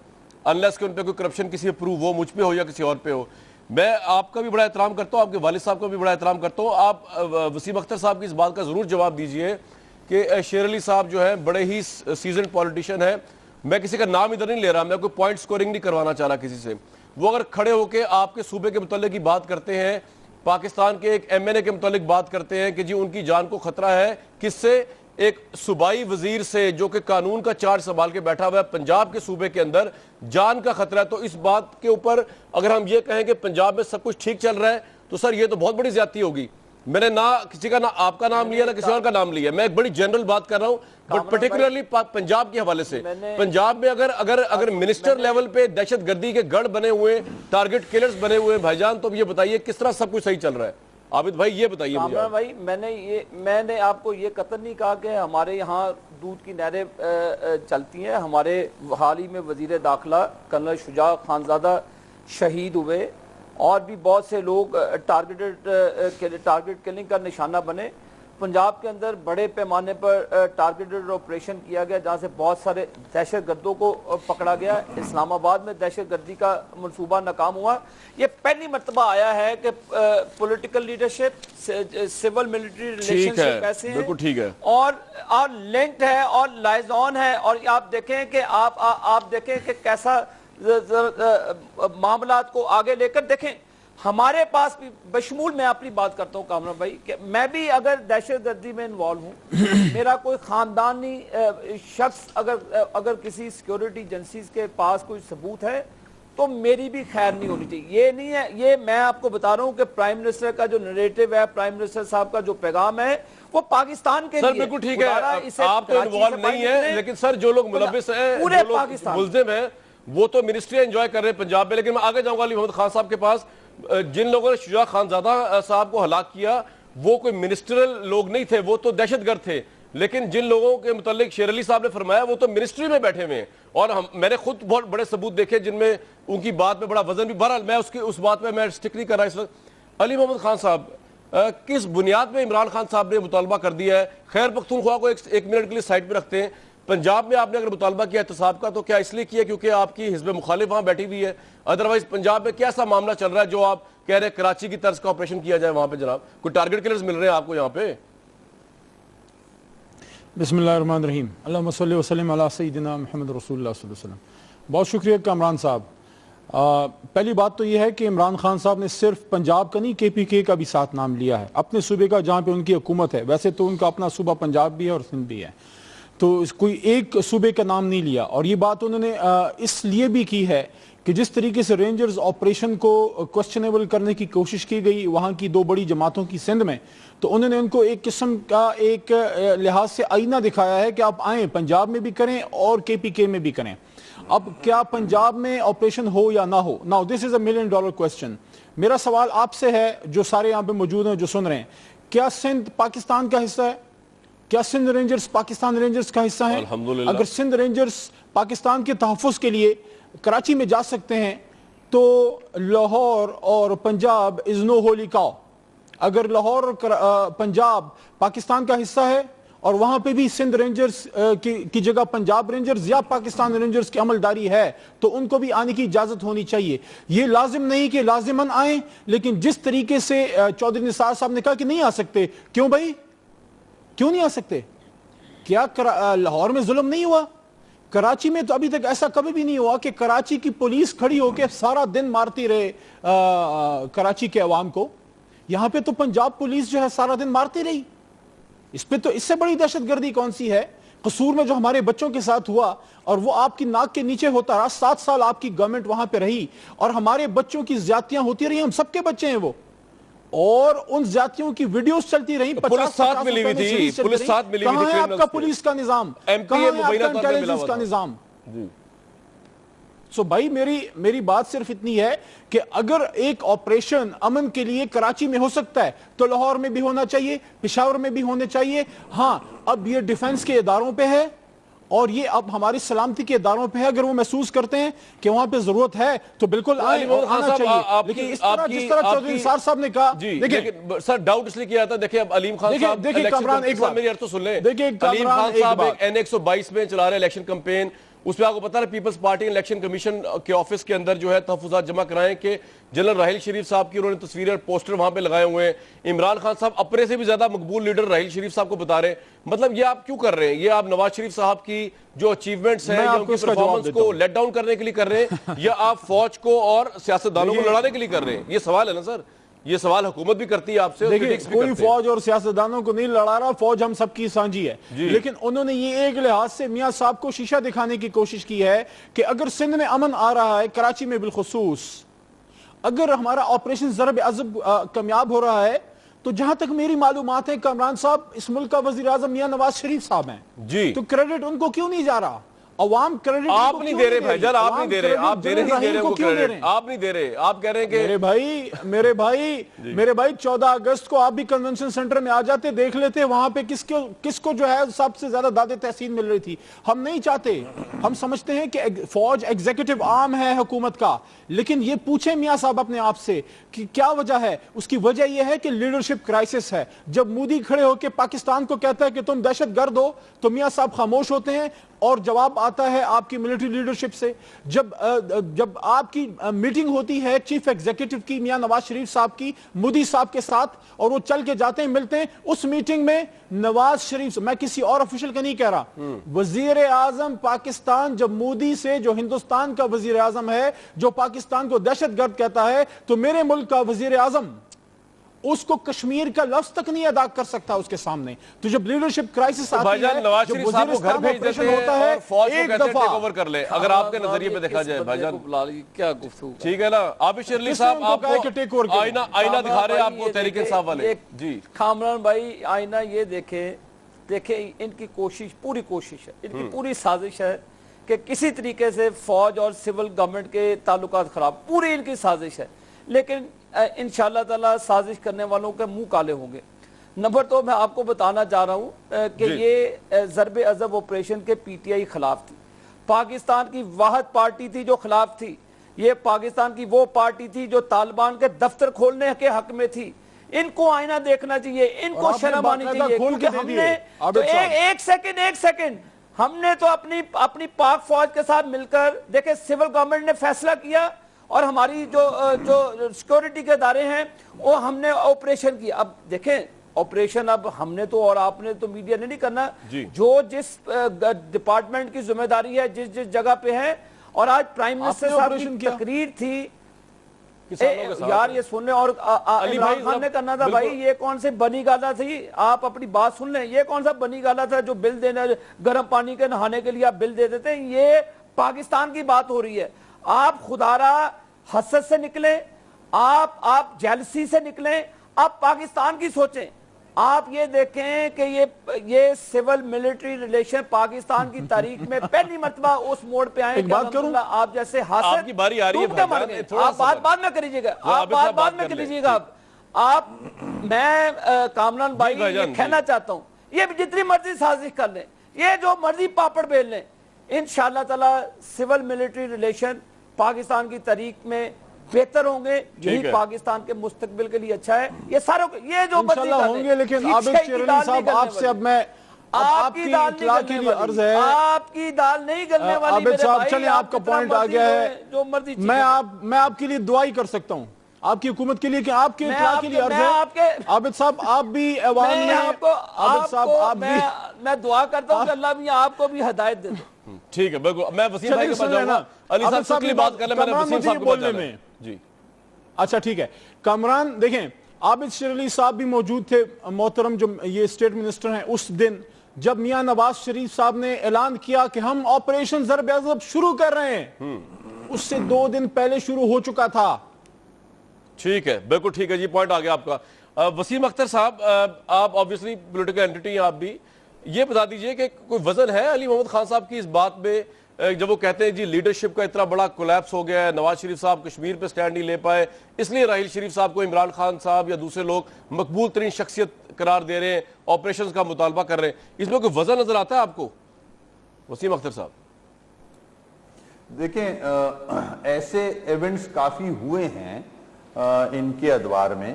انلیس کہ ان پہ کوئی کرپشن کسی پہ پروو ہو، مجھ پہ ہو یا کسی اور پہ ہو. میں آپ کا بھی بڑا احترام کرتا ہوں، آپ کے والد صاحب کا بھی بڑا احترام کرتا ہوں. آپ وسیم اختر صاحب کی اس بات کا ضرور جواب دیجئے کہ شیر علی صاحب جو ہے بڑے ہی سیزنڈ پولیٹیشین ہیں. میں کسی کا نام ادھر نہیں لے رہا، میں کوئی پوائنٹ سکورنگ نہیں کروانا چاہ رہا کسی سے. وہ اگر کھڑے ہو کے آپ کے صوبے کے متعلق کی بات کرتے ہیں، پاکستان کے ایک ایم این اے کے متعلق بات کرتے ہیں کہ جی ان کی جان کو خطرہ ہے، کس سے؟ ایک صوبائی وزیر سے جو کہ قانون کا چارج سنبھال کے بیٹھا ہوا ہے پنجاب کے صوبے کے اندر، جان کا خطرہ ہے. تو اس بات کے اوپر اگر ہم یہ کہیں کہ پنجاب میں سب کچھ ٹھیک چل رہا ہے تو سر یہ تو بہت بڑی زیادتی ہوگی. میں نے نہ کسی کا، نہ آپ کا نام لیا نہ کسی اور کا نام لیا، میں ایک بڑی جنرل بات کر رہا ہوں، بٹ پرٹیکولرلی پنجاب کے حوالے سے. پنجاب میں اگر منسٹر لیول پہ دہشت گردی کے گڑھ بنے ہوئے، ٹارگٹ کلرز بنے ہوئے بھائی جان، تو یہ بتائیے کس طرح سب کچھ صحیح چل رہا ہے؟ عابد بھائی یہ بتائیے مجھے. کامران بھائی میں نے آپ کو یہ قطع نہیں کہا کہ ہمارے یہاں دودھ کی نہریں چلتی ہیں. ہمارے حال ہی میں وزیر داخلہ کرنل شجاع خانزادہ شہید ہوئے، اور بھی بہت سے لوگ ٹارگٹ کلنگ کا نشانہ بنے. پنجاب کے اندر بڑے پیمانے پر ٹارگیٹڈ آپریشن کیا گیا جہاں سے بہت سارے دہشت گردوں کو پکڑا گیا. اسلام آباد میں دہشت گردی کا منصوبہ ناکام ہوا. یہ پہلی مرتبہ آیا ہے کہ political leadership, civil military relationship ایسے ہیں اور لنکڈ ہے اور لائزون ہے. اور آپ دیکھیں کہ آپ دیکھیں کہ کیسا معاملات کو آگے لے کر دیکھیں. ہمارے پاس بھی بشمول، میں اپنی بات کرتا ہوں کامران بھائی، کہ میں بھی اگر دہشت گردی میں انوالو ہوں، میرا کوئی خاندانی شخص اگر کسی سیکیورٹی ایجنسیز کے پاس کوئی ثبوت ہے تو میری بھی خیر نہیں ہونی چاہیے. یہ نہیں ہے، یہ میں آپ کو بتا رہا ہوں کہ پرائم منسٹر کا جو نریٹو ہے، پرائم منسٹر صاحب کا جو پیغام ہے وہ پاکستان کے لیے. سر بالکل ٹھیک ہے، آپ تو انوالو نہیں ہیں، لیکن سر جو لوگ ملوث ہیں، پورے پاکستان ملزم ہیں، وہ تو منسٹری انجوائے کر رہے ہیں پنجاب میں. لیکن میں آگے جاؤں گا علی محمد خان صاحب کے پاس. جن لوگوں نے شجاع خانزادہ صاحب کو ہلاک کیا وہ کوئی منسٹرل لوگ نہیں تھے، وہ تو دہشت گرد تھے. لیکن جن لوگوں کے متعلق شیر علی صاحب نے فرمایا وہ تو منسٹری میں بیٹھے ہوئے ہیں، اور میں نے خود بہت بڑے ثبوت دیکھے جن میں ان کی بات میں بڑا وزن بھی. بہرحال میں اس بات پہ میں سٹک نہیں کر رہا اس وقت. علی محمد خان صاحب، کس بنیاد پہ عمران خان صاحب نے مطالبہ کر دیا ہے؟ خیر پختونخوا کو ایک منٹ کے لیے سائٹ پہ رکھتے ہیں. پنجاب میں آپ نے اگر مطالبہ کیا احتساب کا تو کیا اس لیے کیا کیونکہ آپ کی حزب مخالف وہاں بیٹھی ہوئی ہے؟ ادروائز پنجاب میں کیسا معاملہ چل رہا ہے جو آپ کہہ رہے ہیں کراچی کی طرز کا آپریشن کیا جائے وہاں پہ؟ جناب کوئی ٹارگٹ کلرز مل رہے ہیں آپ کو یہاں پہ؟ بسم اللہ الرحمن الرحیم. اللہم صلی وسلم علی سیدنا محمد رسول اللہ صلی اللہ علیہ وسلم. بہت شکریہ کامران صاحب. پہلی بات تو یہ ہے کہ عمران خان صاحب نے صرف پنجاب کا نہیں کے پی کے کا بھی ساتھ نام لیا ہے، اپنے صوبے کا جہاں پہ ان کی حکومت ہے. ویسے تو ان کا اپنا صوبہ پنجاب بھی ہے اور سندھ بھی ہے، تو کوئی ایک صوبے کا نام نہیں لیا. اور یہ بات انہوں نے اس لیے بھی کی ہے کہ جس طریقے سے رینجرز آپریشن کو کوسچنیبل کرنے کی کوشش کی گئی وہاں کی 2 بڑی جماعتوں کی سندھ میں، تو انہوں نے ان کو ایک قسم کا ایک لحاظ سے آئینہ دکھایا ہے کہ آپ آئیں پنجاب میں بھی کریں اور کے پی کے میں بھی کریں. اب کیا پنجاب میں آپریشن ہو یا نہ ہو؟ Now this is a $1 million question. میرا سوال آپ سے ہے جو سارے یہاں پہ موجود ہیں جو سن رہے ہیں, کیا سندھ پاکستان کا حصہ ہے؟ کیا سندھ رینجرز پاکستان رینجرز کا حصہ ہیں؟ الحمدللہ. اگر سندھ رینجرز پاکستان کے تحفظ کے لیے کراچی میں جا سکتے ہیں تو لاہور اور پنجاب از نو ہولی کاؤ. اگر لاہور اور پنجاب پاکستان کا حصہ ہے اور وہاں پہ بھی سندھ رینجرز کی جگہ پنجاب رینجرز یا پاکستان رینجرز کی عملداری ہے تو ان کو بھی آنے کی اجازت ہونی چاہیے. یہ لازم نہیں کہ لازماً آئیں, لیکن جس طریقے سے چودھری نثار صاحب نے کہا کہ نہیں آ سکتے, کیوں بھائی کیوں نہیں آ سکتے؟ کیا لاہور میں ظلم نہیں ہوا؟ کراچی میں تو ابھی تک ایسا کبھی بھی نہیں ہوا کہ کراچی کی پولیس کھڑی ہو کے سارا دن مارتی رہے کراچی کے عوام کو. یہاں پہ تو پنجاب پولیس جو ہے سارا دن مارتی رہی. اس پہ تو اس سے بڑی دہشت گردی کون سی ہے؟ قصور میں جو ہمارے بچوں کے ساتھ ہوا اور وہ آپ کی ناک کے نیچے ہوتا رہا, 7 سال آپ کی گورنمنٹ وہاں پہ رہی اور ہمارے بچوں کی زیادتیاں ہوتی رہی, ہم سب کے بچے ہیں وہ, اور ان زیادتیوں کی ویڈیوز چلتی رہی. پولیس ساتھ ملی ہوئی تھی, پولیس ساتھ ملی ہوئی تھی. کہاں ہے آپ کا پولیس کا نظام؟ کہاں ہے آپ کا انٹیلیجنس کا نظام؟ سو بھائی میری بات صرف اتنی ہے کہ اگر ایک آپریشن امن کے لیے کراچی میں ہو سکتا ہے تو لاہور میں بھی ہونا چاہیے, پشاور میں بھی ہونے چاہیے. ہاں اب یہ ڈیفنس کے اداروں پہ ہے اور یہ اب ہماری سلامتی کے اداروں پہ ہے. اگر وہ محسوس کرتے ہیں کہ وہاں پہ ضرورت ہے تو بالکل آئیں اور آنا چاہیے. لیکن اس طرح جس طرح چودھری نثار صاحب نے کہا, دیکھیں سر ڈاؤٹ اس لیے کیا تھا, دیکھیں اب علیم خان صاحب, دیکھیں کامران ایک بات میری عرض تو سن لیں, دیکھیں علیم خان صاحب N122 میں چلا رہے الیکشن کمپین, اس پہ آپ کو پتا ہے پیپلز پارٹی الیکشن کمیشن کے آفس کے اندر جو ہے تحفظات جمع کرائیں کہ جنرل راحیل شریف صاحب کی انہوں نے تصویریں پوسٹر وہاں پہ لگائے ہوئے ہیں. عمران خان صاحب اپنے سے بھی زیادہ مقبول لیڈر راحیل شریف صاحب کو بتا رہے ہیں. مطلب یہ آپ کیوں کر رہے ہیں؟ یہ آپ نواز شریف صاحب کی جو اچیومنٹس ہیں یا ان کی پرفارمنس کو لیٹ ڈاؤن کرنے کے لیے کر رہے ہیں یا آپ فوج کو اور سیاستدانوں کو لڑانے کے لیے کر رہے ہیں؟ یہ سوال ہے نا سر, یہ سوال حکومت بھی کرتی ہے آپ سے. دیکھیں کوئی فوج اور سیاستدانوں کو نہیں لڑا رہا, فوج ہم سب کی سانجھی ہے. لیکن انہوں نے یہ ایک لحاظ سے میاں صاحب کو شیشہ دکھانے کی کوشش کی ہے کہ اگر سندھ میں امن آ رہا ہے, کراچی میں بالخصوص اگر ہمارا آپریشن ضرب عضب کامیاب ہو رہا ہے, تو جہاں تک میری معلومات ہیں کامران صاحب اس ملک کا وزیر اعظم میاں نواز شریف صاحب ہیں جی, تو کریڈٹ ان کو کیوں نہیں جا رہا؟ عوام کریڈٹ آپ نہیں دے رہے بھائی جان, آپ نہیں دے رہے, آپ دے رہے ہیں کریڈٹ, آپ نہیں دے رہے. آپ کہہ رہے ہیں کہ میرے بھائی 14 اگست کو آپ بھی کنونشن سینٹر میں آ جاتے, دیکھ لیتے وہاں پہ کس کو جو ہے سب سے زیادہ داد تحسین مل رہی تھی. ہم نہیں چاہتے, ہم سمجھتے ہیں کہ فوج ایگزیکٹو آرم ہے حکومت کا, لیکن یہ پوچھیں میاں صاحب اپنے آپ سے کہ کیا وجہ ہے. اس کی وجہ یہ ہے کہ لیڈرشپ کرائسس ہے. جب مودی کھڑے ہو کے پاکستان کو کہتا ہے کہ تم دہشت گرد ہو تو میاں صاحب خاموش ہوتے ہیں اور جواب آتا ہے آپ کی ملٹری لیڈرشپ سے. جب آپ کی میٹنگ ہوتی ہے چیف ایگزیکٹو کی میاں نواز شریف صاحب کی مودی صاحب کے ساتھ اور وہ چل کے جاتے ہیں ملتے ہیں, اس میٹنگ میں نواز شریف, میں کسی اور افیشل کا نہیں کہہ رہا, وزیر اعظم پاکستان جب مودی سے, جو ہندوستان کا وزیر اعظم ہے, جو پاکستان کو دہشت گرد کہتا ہے, تو میرے ملک کا وزیر اعظم اس کو کشمیر کا لفظ تک نہیں ادا کر سکتا اس کے سامنے. تو جب لیڈرشپ کرائسس آتی ہے, نواز شریف صاحب کو گھر بھیج دیتے ہیں اور فوج کو کہتے ہیں ٹیک اوور کر لے. اگر آپ کے نظریے پہ دیکھا جائے بھائی جان کیا گفتگو, ٹھیک ہے نا, عابد شیر علی صاحب آپ کو آئینہ دکھا رہے ہیں آپ کو تحریک انصاف والے. جی کامران بھائی آئینہ یہ دیکھیں ان کی کوشش, پوری کوشش ہے, ان کی پوری سازش ہے کہ کسی طریقے سے فوج اور سول گورنمنٹ کے تعلقات خراب, پوری ان کی سازش ہے. لیکن انشاءاللہ تعالی سازش کرنے والوں کے منہ کالے ہوں گے. نمبر 2 میں آپ کو بتانا چاہ رہا ہوں کہ یہ ضرب عضب آپریشن کے پی ٹی آئی خلاف تھی, پاکستان کی واحد پارٹی تھی جو خلاف تھی. یہ پاکستان کی وہ پارٹی تھی جو طالبان کے دفتر کھولنے کے حق میں تھی. ان کو آئینہ دیکھنا چاہیے, ان کو شرم آنی چاہیے, کیونکہ ہم نے تو ایک سیکنڈ ہم نے تو اپنی پاک فوج کے ساتھ مل کر دیکھیں سول گورنمنٹ نے فیصلہ کیا اور ہماری جو سیکورٹی کے ادارے ہیں وہ ہم نے آپریشن کیا. اب دیکھیں آپریشن اب ہم نے تو اور آپ نے تو میڈیا نے نہیں کرنا, جو جس ڈپارٹمنٹ کی ذمہ داری ہے جس جگہ پہ ہے. اور آج پرائم منسٹر صاحب کی تقریر تھی, یار یہ سن لیں, اور عمران خان نے کرنا تھا بھائی, یہ کون سے بنی گالا تھی, آپ اپنی بات سن لیں, یہ کون سا بنی گالا تھا جو بل دینا, گرم پانی کے نہانے کے لیے آپ بل دے دیتے ہیں. یہ پاکستان کی بات ہو رہی ہے. آپ خدارہ حسد سے نکلیں, آپ جیلسی سے نکلیں, آپ پاکستان کی سوچیں. آپ یہ دیکھیں کہ یہ سول ملٹری ریلیشن پاکستان کی تاریخ میں پہلی مرتبہ اس موڑ پہ آئے ایک بات کروں؟ آپ جیسے حاصل آپ کی باری آ رہی ہے ڈوب کے مر گئے۔ آپ بات بعد میں کریجئے گا، آپ بات بعد میں کریجئے گا۔ آپ میں کامران بھائی یہ کہنا چاہتا ہوں، یہ جتنی مرضی سازش کر لیں، یہ جو مرضی پاپڑ بیل لیں، انشاءاللہ تعالی سول ملٹری ریلیشن پاکستان کی تاریخ میں بہتر ہوں گے، یہی پاکستان کے مستقبل کے لیے اچھا ہے۔ یہ ساروں یہ جو انشاءاللہ ہوں گے، لیکن عابد شیر علی صاحب آپ سے اب میں آپ کی اطلاع کے لیے عرض ہے، آپ کی دال نہیں گلنے والی عابد صاحب چلیں آپ کا پوائنٹ آ گیا ہے، جو مرضی میں آپ کے لیے دعائی کر سکتا ہوں آپ کی حکومت کے لیے کہ آپ کے اطلاع کے لیے عرض ہے عابد صاحب آپ بھی ایوان میں عابد صاحب آپ بھی میں دعا کرتا ہوں کہ اللہ بھی آپ کو بھی ہدایت دے دو۔ ٹھیک ہے بالکل، میں وسیم بھائی کے پاس جاؤں گا۔ علی صاحب سکلی بات کر لیں، میں نے وسیم صاحب کو بولنے میں جی اچھا ٹھیک ہے۔ کامران دیکھیں، عابد شیر علی صاحب بھی موجود تھے محترم، جو یہ اسٹیٹ منسٹر ہیں، اس دن جب میاں نواز شریف صاحب نے اعلان کیا کہ ہم آپریشن ضرب عضب شروع کر رہے ہیں، اس سے 2 دن پہلے شروع ہو چکا تھا۔ ٹھیک ہے بالکل ٹھیک ہے جی، پوائنٹ آ گیا آپ کا۔ وسیم اختر صاحب، آپ آبویسلی پولیٹیکل اینٹی ہیں، آپ بھی یہ بتا دیجئے کہ کوئی وزن ہے علی محمد خان صاحب کی اس بات میں جب وہ کہتے ہیں جی لیڈرشپ کا اتنا بڑا کولیپس ہو گیا ہے، نواز شریف صاحب کشمیر پہ سٹینڈ نہیں لے پائے، اس لیے راحیل شریف صاحب کو عمران خان صاحب یا دوسرے لوگ مقبول ترین شخصیت قرار دے رہے ہیں، آپریشنز کا مطالبہ کر رہے ہیں، اس میں کوئی وزن نظر آتا ہے آپ کو وسیم اختر صاحب؟ دیکھیں ایسے ایونٹس کافی ہوئے ہیں ان کے ادوار میں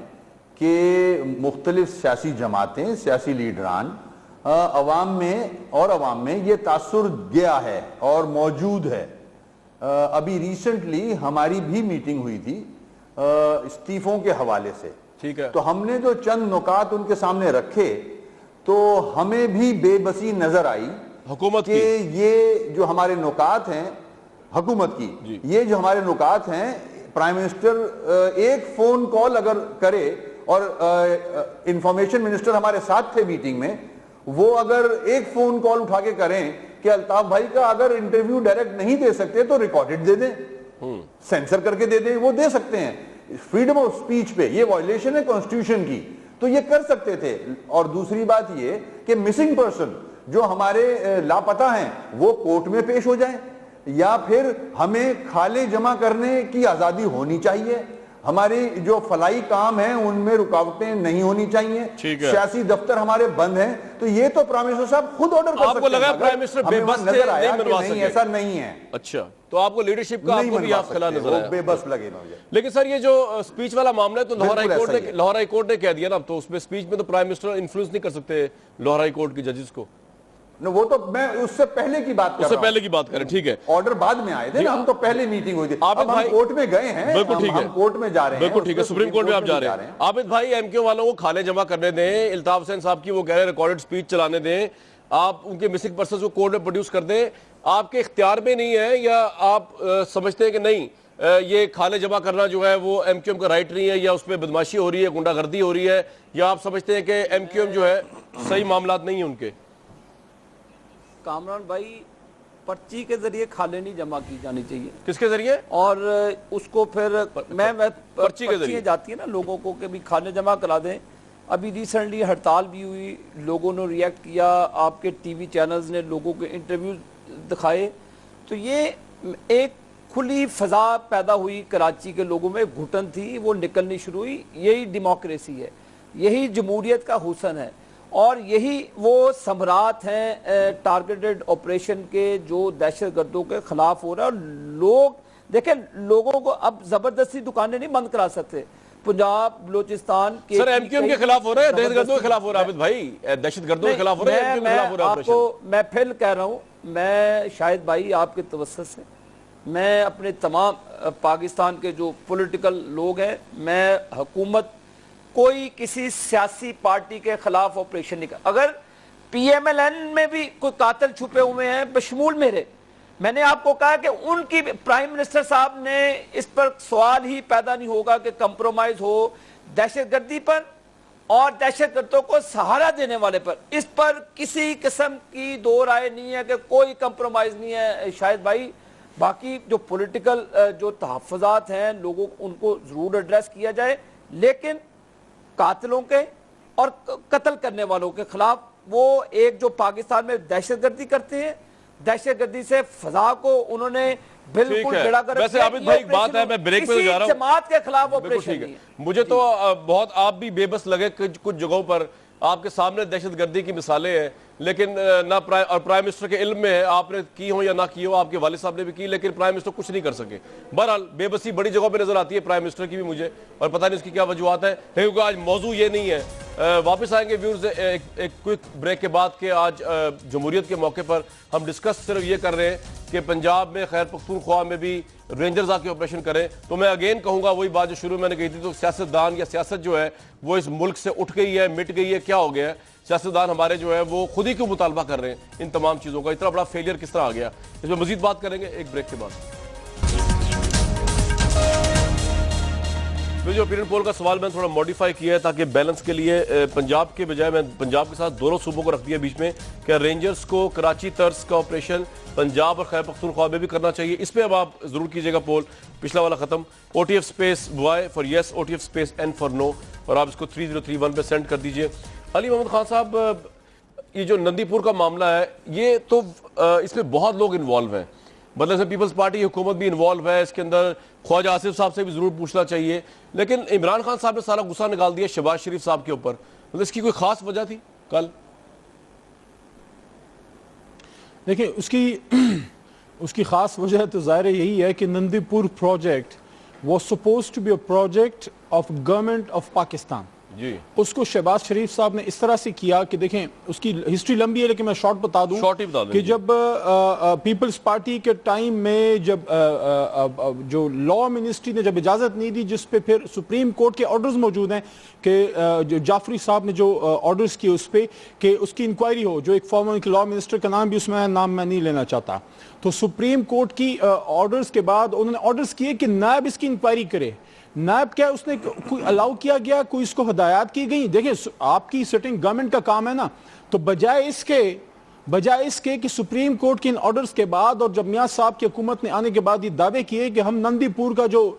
کہ مختلف سیاسی جماعتیں، سیاسی لیڈران عوام میں یہ تاثر گیا ہے اور موجود ہے۔ ابھی ریسنٹلی ہماری بھی میٹنگ ہوئی تھی استعفوں کے حوالے سے، ٹھیک ہے، تو ہم نے جو چند نکات ان کے سامنے رکھے تو ہمیں بھی بے بسی نظر آئی حکومت کہ یہ جو ہمارے نکات ہیں حکومت کی، یہ جو ہمارے نکات ہیں، پرائم منسٹر ایک فون کال اگر کرے، اور انفارمیشن منسٹر ہمارے ساتھ تھے میٹنگ میں، وہ اگر ایک فون کال اٹھا کے کریں کہ الطاف بھائی کا اگر انٹرویو ڈائریکٹ نہیں دے سکتے تو ریکارڈڈ دے دیں، سینسر کر کے دے دیں، وہ دے سکتے ہیں۔ فریڈم آف سپیچ پہ یہ وائلیشن ہے کانسٹیٹیوشن کی، تو یہ کر سکتے تھے۔ اور دوسری بات یہ کہ مسنگ پرسن جو ہمارے لاپتہ ہیں وہ کورٹ میں پیش ہو جائیں، یا پھر ہمیں کھالے جمع کرنے کی آزادی ہونی چاہیے، ہماری جو فلاحی کام ہیں ان میں رکاوٹیں نہیں ہونی چاہیے، سیاسی دفتر ہمارے بند ہیں، تو یہ تو پرائم منسٹر صاحب خود آرڈر کر سکتے ہیں۔ آپ کو لگا پرائم منسٹر بے بس تھے، نہیں منوا سکے؟ نہیں، ایسا نہیں ہے۔ اچھا، تو آپ کو لیڈرشپ کا آپ کو بھی آپ خلا نظر آیا؟ بے بس لگے مجھے۔ لیکن سر یہ جو سپیچ والا معاملہ ہے تو لاہور ہائی کورٹ نے کہہ دیا نا، تو اس میں سپیچ میں تو پرائم منسٹر انفلوئنس نہیں کر سکتے لاہور ہائی کورٹ کی ججز کو۔ وہ تو میں اس سے پہلے کی بات کر رہا ہوں، اس سے پہلے کی بات کریں، ٹھیک ہے، آرڈر بعد میں آئے تھے نا، ہم تو پہلے میٹنگ ہوئی تھی، اب ہم کورٹ میں گئے ہیں، بالکل ٹھیک ہے، ہم کورٹ میں جا رہے ہیں، بالکل ٹھیک ہے، سپریم کورٹ میں آپ جا رہے ہیں۔ عابد بھائی ایم کیو والوں کو کھالے جمع کرنے دیں، الطاف حسین صاحب کی وہ کہہ رہے ہیں ریکارڈڈ سپیچ چلانے دیں، آپ ان کے مسنگ پرسنز کو کورٹ میں پروڈیوس کر دیں، آپ کے اختیار میں نہیں ہے، یا آپ سمجھتے ہیں کہ نہیں یہ کھالے جمع کرنا جو ہے وہ ایم کیو ایم کا رائٹ نہیں ہے، یا اس پہ بدماشی ہو رہی ہے، گنڈا گردی ہو رہی ہے، یا آپ سمجھتے ہیں کہ ایم کیو ایم جو ہے صحیح معاملات نہیں ہیں ان کے؟ کامران بھائی، پرچی کے ذریعے کھالے نہیں جمع کی جانی چاہیے۔ کس کے ذریعے؟ اور اس کو پھر میں پرچی کے ذریعے جاتی ہے نا لوگوں کو کہ بھی کھالے جمع کرا دیں۔ ابھی ریسنٹلی ہڑتال بھی ہوئی، لوگوں نے ریئیکٹ کیا، آپ کے ٹی وی چینلز نے لوگوں کے انٹرویو دکھائے، تو یہ ایک کھلی فضا پیدا ہوئی کراچی کے لوگوں میں، گھٹن تھی وہ نکلنی شروع ہوئی۔ یہی ڈیموکریسی ہے، یہی جمہوریت کا حسن ہے، اور یہی وہ ثمرات ہیں ٹارگیٹڈ آپریشن کے جو دہشت گردوں کے خلاف ہو رہا ہے۔ اور لوگ دیکھیں، لوگوں کو اب زبردستی دکانیں نہیں بند کرا سکتے۔ پنجاب، بلوچستان کے سر ایم کیو ایم کے خلاف ہو رہا ہے، دہشت گردوں کے خلاف ہو رہا ہے عابد بھائی، دہشت گردوں کے خلاف ہو رہا ہے، ایم کیو ایم کے خلاف ہو رہا ہے آپریشن۔ میں پھر کہہ رہا ہوں، میں شاہد بھائی آپ کے توسط سے، میں اپنے تمام پاکستان کے جو پولیٹیکل لوگ ہیں، میں حکومت کوئی کسی سیاسی پارٹی کے خلاف آپریشن نہیں کر۔ اگر پی ایم ایل این میں بھی کوئی قاتل چھپے ہوئے ہیں بشمول میرے، میں نے آپ کو کہا کہ ان کی پرائم منسٹر صاحب نے اس پر سوال ہی پیدا نہیں ہوگا کہ کمپرومائز ہو دہشت گردی پر اور دہشت گردوں کو سہارا دینے والے پر، اس پر کسی قسم کی دو رائے نہیں ہے کہ کوئی کمپرومائز نہیں ہے شاہد بھائی۔ باقی جو پولیٹیکل جو تحفظات ہیں لوگوں ان کو ضرور ایڈریس کیا جائے، لیکن قاتلوں کے اور قتل کرنے والوں کے خلاف وہ ایک جو پاکستان میں دہشت گردی کرتے ہیں، دہشت گردی سے فضا کو انہوں نے بالکل بڑا کر ویسے عابد بھائی ایک بات ہے، میں بریک پہ جا رہا ہوں، جماعت کے خلاف آپریشن نہیں ہے. مجھے تو بہت آپ بھی بے بس لگے کچھ جگہوں پر آپ کے سامنے دہشت گردی کی مثالیں ہیں، لیکن نہ پرائم منسٹر کے علم میں ہے، آپ نے کی ہو یا نہ کی ہو، آپ کے والد صاحب نے بھی کی، لیکن پرائم منسٹر کچھ نہیں کر سکے. بہرحال بے بسی بڑی جگہوں پہ نظر آتی ہے پرائم منسٹر کی بھی مجھے، اور پتہ نہیں اس کی کیا وجوہات ہیں، کیونکہ آج موضوع یہ نہیں ہے. واپس آئیں گے ویورز ایک کوئک بریک کے بعد کہ آج جمہوریت کے موقع پر ہم ڈسکس صرف یہ کر رہے ہیں کہ پنجاب میں خیر پختونخوا میں بھی رینجرز آ کے آپریشن کریں. تو میں اگین کہوں گا وہی بات جو شروع میں نے کہی تھی، تو سیاستدان یا سیاست جو ہے وہ اس ملک سے اٹھ گئی ہے، مٹ گئی ہے، کیا ہو گیا ہے؟ سیاستدان ہمارے جو ہے وہ خود ہی کیوں مطالبہ کر رہے ہیں ان تمام چیزوں کا؟ اتنا بڑا فیلئر کس طرح آ گیا؟ اس میں مزید بات کریں گے ایک بریک کے بعد. جو اوپینین پول کا سوال میں نے تھوڑا موڈیفائی کیا ہے تاکہ بیلنس کے لیے پنجاب کے بجائے میں پنجاب کے ساتھ دونوں صوبوں کو رکھ دیا بیچ میں، کہ رینجرز کو کراچی طرز کا آپریشن پنجاب اور خیبر پختونخوا میں بھی کرنا چاہیے. اس پہ اب آپ ضرور کیجئے گا پول. پچھلا والا ختم. O T F space Y for yes, O T F space N for no, اور آپ اس کو 3031 پہ سینڈ کر دیجئے. علی محمد خان صاحب، یہ جو نندی پور کا معاملہ ہے، یہ تو اس میں بہت لوگ انوالو ہیں، مطلب سے پیپلز پارٹی حکومت بھی انوالو ہے اس کے اندر، خواجہ آصف صاحب سے بھی ضرور پوچھنا چاہیے، لیکن عمران خان صاحب نے سارا غصہ نکال دیا شہباز شریف صاحب کے اوپر. مطلب اس کی کوئی خاص وجہ تھی کل؟ دیکھیں اس کی خاص وجہ تو ظاہر یہی ہے کہ Nandipur project was supposed to be a project of government of Pakistan. جی اس کو شہباز شریف صاحب نے اس طرح سے کیا کہ دیکھیں اس کی ہسٹری لمبی ہے لیکن میں شارٹ بتا دوں کہ جب پیپلز پارٹی کے ٹائم میں جب جو لا منسٹری نے جب اجازت نہیں دی، جس پہ پھر سپریم کورٹ کے آرڈرز موجود ہیں کہ جو جعفری صاحب نے جو آرڈرز کیے اس پہ کہ اس کی انکوائری ہو، جو ایک فارمر لا منسٹر کا نام بھی اس میں نام میں نہیں لینا چاہتا، تو سپریم کورٹ کی آرڈرز کے بعد انہوں نے آرڈرز کیے کہ نائب اس کی انکوائری کرے. نائب کیا اس نے کوئی الاؤ کیا گیا، کوئی اس کو ہدایات کی گئی؟ دیکھیں آپ کی سٹنگ گورنمنٹ کا کام ہے نا، تو بجائے اس کے کہ سپریم کورٹ کے ان آرڈرز کے بعد اور جب میاں صاحب کی حکومت نے آنے کے بعد یہ دعوے کیے کہ ہم نندی پور کا جو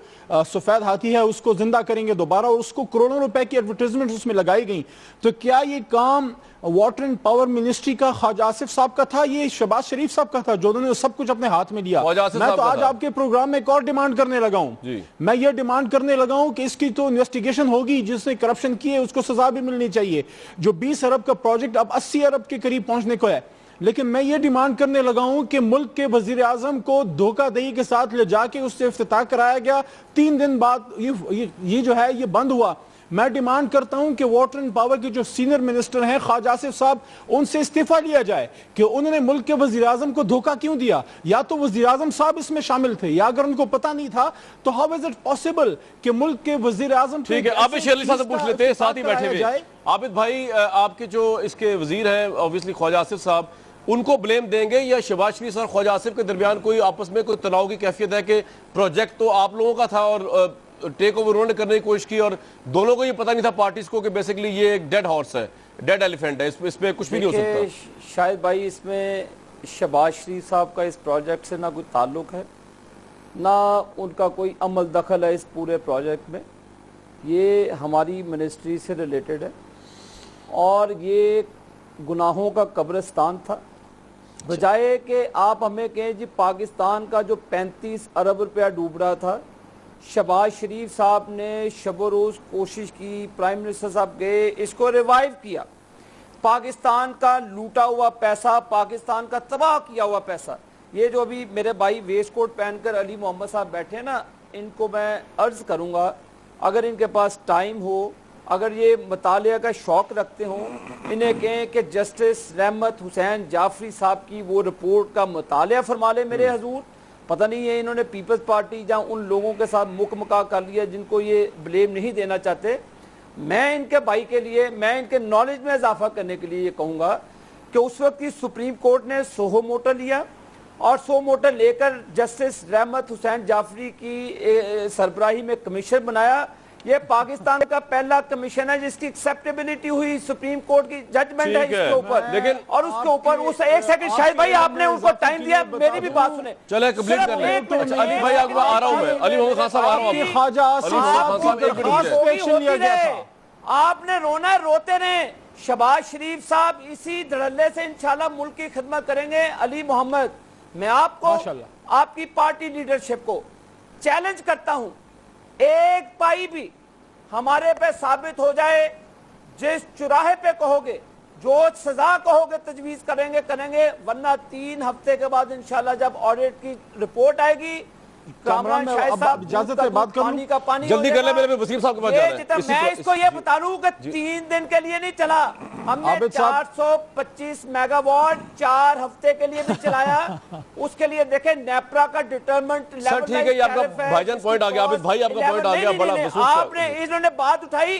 سفید ہاتھی ہے اس کو زندہ کریں گے دوبارہ، اور اس کو کروڑوں روپے کی ایڈورٹائزمنٹ اس میں لگائی گئیں، تو کیا یہ کام واٹر اینڈ پاور منسٹری کا خواجہ آصف صاحب کا تھا؟ یہ شہباز شریف صاحب کا تھا جو انہوں نے سب کچھ اپنے ہاتھ میں لیا. میں تو آج آپ کے پروگرام میں ایک اور ڈیمانڈ کرنے لگا ہوں، میں یہ ڈیمانڈ کرنے لگا ہوں کہ اس کی تو انویسٹیگیشن ہوگی، جس نے کرپشن کی ہے اس کو سزا بھی ملنی چاہیے. جو 20 ارب کا پروجیکٹ اب 80 ارب کے قریب پہنچنے کو ہے، لیکن میں یہ ڈیمانڈ کرنے لگا ہوں کہ ملک کے وزیر اعظم کو دھوکہ دہی کے ساتھ لے جا کے اس سے افتتاح کرایا گیا، 3 دن بعد یہ جو ہے یہ بند ہوا. میں ڈیمانڈ کرتا ہوں کہ واٹر اینڈ پاور کے جو سینئر منسٹر ہیں خواجہ آصف صاحب، ان سے استعفیٰ لیا جائے کہ انہوں نے ملک کے وزیر اعظم کو دھوکہ کیوں دیا. یا تو وزیر اعظم صاحب اس میں شامل تھے، یا اگر ان کو پتہ نہیں تھا تو ہاؤ از اٹ پاسبل کہ ملک کے وزیر اعظم. ٹھیک ہے، عابد شیر علی صاحب سے پوچھ لیتے ہیں ساتھ ہی بیٹھے ہوئے. عابد بھائی، آپ کے جو اس کے وزیر ہیں obviously خواجہ آصف صاحب، ان کو بلیم دیں گے یا شہباز شریف اور خواجہ آصف کے درمیان کوئی آپس میں کوئی تناؤ کی کیفیت ہے کہ پروجیکٹ تو آپ لوگوں کا تھا اور ٹیک اوور انہوں نے کرنے کی کوشش کی، اور دونوں کو یہ پتہ نہیں تھا پارٹیز کو کہ بیسیکلی یہ ایک ڈیڈ ہارس ہے، ڈیڈ ایلیفینٹ ہے، اس پہ کچھ بھی نہیں ہو سکتا؟ شاید بھائی اس میں شہباز شریف صاحب کا اس پروجیکٹ سے نہ کوئی تعلق ہے، نہ ان کا کوئی عمل دخل ہے اس پورے پروجیکٹ میں. یہ ہماری منسٹری سے ریلیٹڈ ہے اور یہ گناہوں کا قبرستان تھا. بجائے کہ آپ ہمیں کہیں جی پاکستان کا جو 35 ارب روپیہ ڈوب رہا تھا، شہباز شریف صاحب نے شب و روز کوشش کی، پرائم منسٹر صاحب گئے، اس کو ریوائیو کیا. پاکستان کا لوٹا ہوا پیسہ، پاکستان کا تباہ کیا ہوا پیسہ. یہ جو ابھی میرے بھائی ویسٹ کوٹ پہن کر علی محمد صاحب بیٹھے ہیں نا، ان کو میں عرض کروں گا اگر ان کے پاس ٹائم ہو، اگر یہ مطالعہ کا شوق رکھتے ہوں، انہیں کہیں کہ جسٹس رحمت حسین جعفری صاحب کی وہ رپورٹ کا مطالعہ فرما لے میرے حضور. پتہ نہیں ہے انہوں نے پیپلز پارٹی جہاں ان لوگوں کے ساتھ مکمکا کر لیا جن کو یہ بلیم نہیں دینا چاہتے. میں ان کے بھائی کے لیے، میں ان کے نالج میں اضافہ کرنے کے لیے یہ کہوں گا کہ اس وقت کی سپریم کورٹ نے سوہو موٹر لیا اور سو موٹر لے کر جسٹس رحمت حسین جعفری کی سربراہی میں کمیشن بنایا. یہ پاکستان کا پہلا کمیشن ہے جس کی ایکسیپٹیبلٹی ہوئی، سپریم کورٹ کی ججمنٹ ہے اس کے اوپر. لیکن اور اس کے اوپر اس ایک سیکنڈ شاہد بھائی آپ نے ان کو ٹائم دیا، میری بھی بات سنیں. چلے کمپلیٹ کر لیں. علی بھائی آگے آ رہا ہوں میں، علی محمد خان صاحب آ رہا ہوں. خواجہ آصف صاحب کو درخواست پیش لیا گیا تھا. آپ نے رونا ہے، روتے رہیں. شہباز شریف صاحب اسی دھڑلے سے انشاءاللہ ملک کی خدمت کریں گے. علی محمد، میں آپ کو، آپ کی پارٹی لیڈرشپ کو چیلنج کرتا ہوں، ایک پائی بھی ہمارے پہ ثابت ہو جائے، جس چراہے پہ کہو گے، جو سزا کہو گے تجویز کریں گے، ورنہ 3 ہفتے کے بعد انشاءاللہ جب آڈٹ کی رپورٹ آئے گی، کامران شاہد صاحب اجازت ہے بات کروں، پانی کا پانی جلدی کر لیں، میرے وسیم صاحب کے پاس جانا ہے. میں اس کو یہ بتا رہا ہوں کہ 3 دن کے لیے نہیں چلا، ہم نے 425 میگا واٹ 4 ہفتے کے لیے بھی چلایا. اس کے لیے دیکھیں نیپرا کا ڈیٹرمنٹ لیول. سر ٹھیک ہے، یہ آپ کا بھائی جان پوائنٹ آ گیا، عابد بھائی آپ کا پوائنٹ آ گیا بڑا. آپ نے، انہوں نے بات اٹھائی،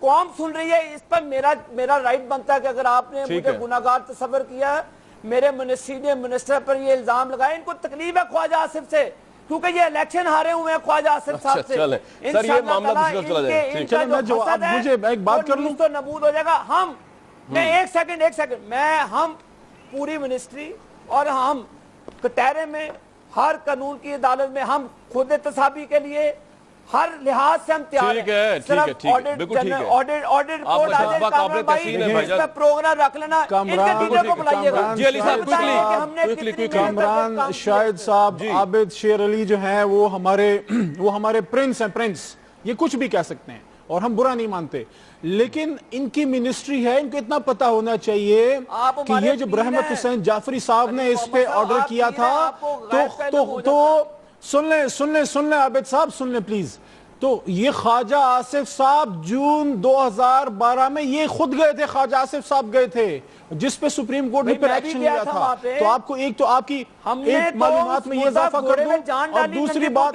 قوم سن رہی ہے، اس پر میرا رائٹ بنتا ہے کہ اگر آپ نے مجھے گناہگار تصور کیا ہے، میرے سینئر منسٹر پر یہ الزام لگائے، ان کو تکلیف ہے خواجہ آصف سے، کیونکہ یہ الیکشن ہارے ہوئے ہیں خواجہ آصف صاحب سے. سر یہ معاملہ دوسری طرف چلا جائے. چلیں مجھے ایک بات کر لوں تو نبود ہو جائے گا. ہم میں ایک سیکنڈ ہم پوری منسٹری اور ہم کٹہرے میں ہر قانون کی عدالت میں ہم خود احتسابی کے لیے ہر لحاظ سے ہم تیار ہیں. ٹھیک ہے بالکل ٹھیک ہے. آڈٹ رپورٹ آ جائے کامران بھائی، اس پہ پروگرام رکھ لینا، ان کے لیڈر کو بلائیے گا. جی علی صاحب کامران شاہد صاحب، عابد شیر علی جو ہیں وہ ہمارے پرنس ہیں، پرنس، یہ کچھ بھی کہہ سکتے ہیں اور ہم برا نہیں مانتے، لیکن ان کی منسٹری ہے، ان کو اتنا پتا ہونا چاہیے کہ یہ جو رحمت حسین جعفری صاحب نے اس پہ آرڈر کیا تھا، تو سن لیں عابد صاحب، سن لیں پلیز. تو یہ خواجہ آصف صاحب جون 2012 میں یہ خود گئے تھے، خواجہ آصف صاحب گئے تھے جس پہ سپریم کورٹ نے پھر ایکشن لیا تھا. تو آپ کو ایک تو آپ کی ایک معلومات میں یہ اضافہ کر دوں، اور دوسری بات،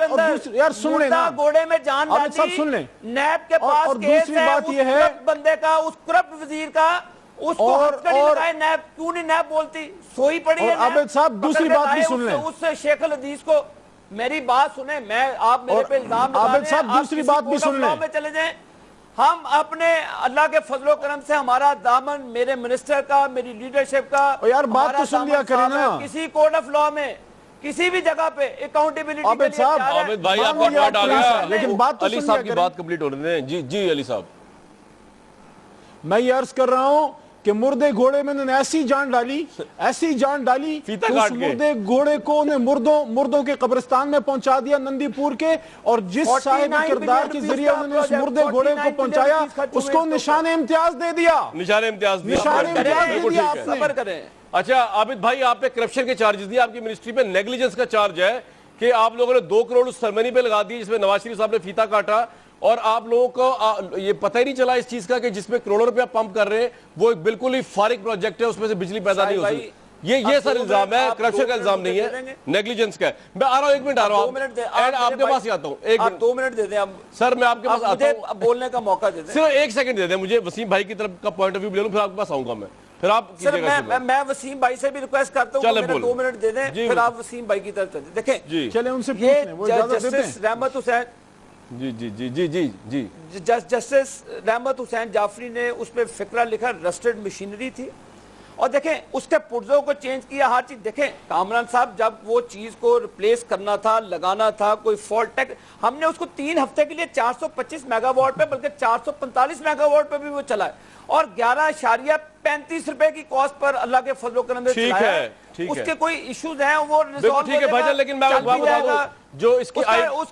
یار سن لیں نا گھوڑے میں جان عابد صاحب، سن لیں. نیب کے پاس اور دوسری بات یہ ہے بندے کا، اس کرپٹ وزیر کا، اس کو ہتکڑی لگائے نیب، کیوں نہیں نیب بولتی؟ سوئی پڑی ہے. عابد صاحب دوسری بات بھی سن لیں، اس سے شیخ الحدیث کو، میری بات سنیں، آپ میرے پہ الزام لگا رہے ہیں، دوسری بات بھی سن لیں. میں چلے جائیں. ہم اپنے اللہ کے فضل و کرم سے ہمارا دامن، میرے منسٹر کا، میری لیڈرشپ کا، یار بات تو سن لیا کریں نا. کسی کوڈ آف لا میں کسی بھی جگہ پہ اکاؤنٹیبلٹی عابد صاحب، عابد بھائی آپ کا پوائنٹ آ گیا، لیکن بات تو علی صاحب کی بات کمپلیٹ ہو رہی ہے. جی علی صاحب، میں یہ عرض کر رہا ہوں کہ مردے گھوڑے میں انہوں نے ایسی جان ڈالی کہ اس مردے گھوڑے کو انہیں مردوں کے قبرستان میں پہنچا دیا نندی پور کے، اور جس صاحب کردار کے ذریعے انہوں نے اس مردے گھوڑے کو پہنچایا اس کو نشان امتیاز دے دیا. آپ نے. اچھا عابد بھائی، آپ پہ کرپشن کے چارجز دیے، آپ کی منسٹری پہ نیگلیجنس کا چارج ہے کہ آپ لوگوں نے 2 کروڑ اس سرمنی پہ لگا دی جس میں نواز شریف صاحب نے فیتا کاٹا، اور آپ لوگوں کو یہ پتہ ہی نہیں چلا اس چیز کا کہ جس میں کروڑوں روپیہ پمپ کر رہے ہیں وہ ایک بالکل ہی فارغ پروجیکٹ ہے، اس میں سے بجلی پیدا نہیں ہو سکتی. یہ سر الزام ہے، کرپشن کا الزام نہیں ہے، نیگلیجنس کا ہے. میں آ رہا ہوں، 1 منٹ آ رہا ہوں، آپ کے پاس ہی آتا ہوں. 2 منٹ دے دیں سر، میں آپ کے پاس آتا ہوں، بولنے کا موقع دے دیں. صرف 1 سیکنڈ دے دیں مجھے، وسیم بھائی کی طرف کا پوائنٹ آف ویو لے لوں، پھر آپ کے پاس آؤں گا میں، پھر آپ کیجئے گا. میں وسیم بھائی سے بھی ریکویسٹ کرتا ہوں کہ 2 منٹ دے دیں، پھر آپ وسیم بھائی کی طرف چلیں. دیکھیں، چلیں ان سے پوچھ لیں، وہ اجازت دیتے ہیں. جسٹس رحمت حسین، جی جسٹس رحمت حسین جعفری نے اس پہ فقرہ لکھا، رسٹڈ مشینری تھی، اور دیکھیں اس کے پرزوں کو چینج کیا، ہر چیز. دیکھیں کامران صاحب، جب وہ چیز کو ریپلیس کرنا تھا، لگانا تھا، کوئی فالٹ ٹیک، ہم نے اس کو 3 ہفتے کے لیے 425 میگا واٹ پہ، بلکہ 445 میگا واٹ پہ بھی وہ چلائے، اور 11.35 روپے کی کاسٹ پر اللہ کے فضل و کرم سے چلایا. اس کے کوئی ایشوز ہیں وہ ریزالو ہو جائے گا، لیکن میں بتا دوں جو اس کی اس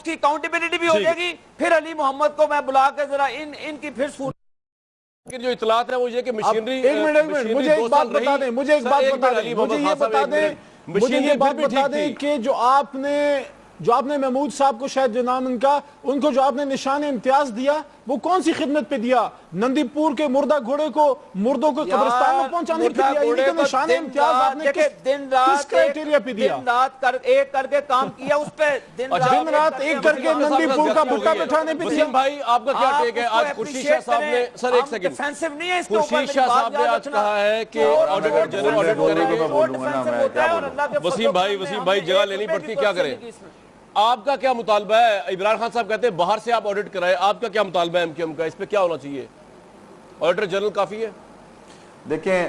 کی اکاؤنٹیبلٹی بھی ہو جائے گی. پھر علی محمد کو میں بلا کے ذرا ان کی پھر جو اطلاعات ہے وہ یہ کہ مشینری، ایک منٹ مجھے ایک بات بتا دیں، مجھے یہ بات بتا دیں کہ جو آپ نے محمود صاحب کو، شاید جو نام ان کو جو آپ نے نشان امتیاز دیا، وہ کون سی خدمت پہ دیا؟ نندی پور کے مردہ گھوڑے کو مردوں کو قبرستان میں پہنچانے پہ دیا. یہ کہ نشان امتیاز آپ نے کس کرائٹیریا پہ دیا؟ دن رات ایک کر کے کام کیا اس پہ، دن رات ایک کر کے نندی پور کا بھٹا بٹھانے پہ دیا. وسیم بھائی آپ کا کیا ٹیک ہے؟ آج خورشید شاہ صاحب نے، سر ایک سیکنڈ، خورشید شاہ صاحب نے آج کہا ہے کہ آڈیٹر جنرل آڈٹ کریں گے. وسیم بھائی جگہ لینی پڑتی، کیا کریں؟ آپ کا کیا مطالبہ ہے؟ عمران خان صاحب کہتے ہیں باہر سے آپ آڈٹ کرائیں، آپ کا کیا مطالبہ ہے ایم کیو ایم کا؟ اس پہ کیا ہونا چاہیے؟ آڈیٹر جنرل کافی ہے؟ دیکھیں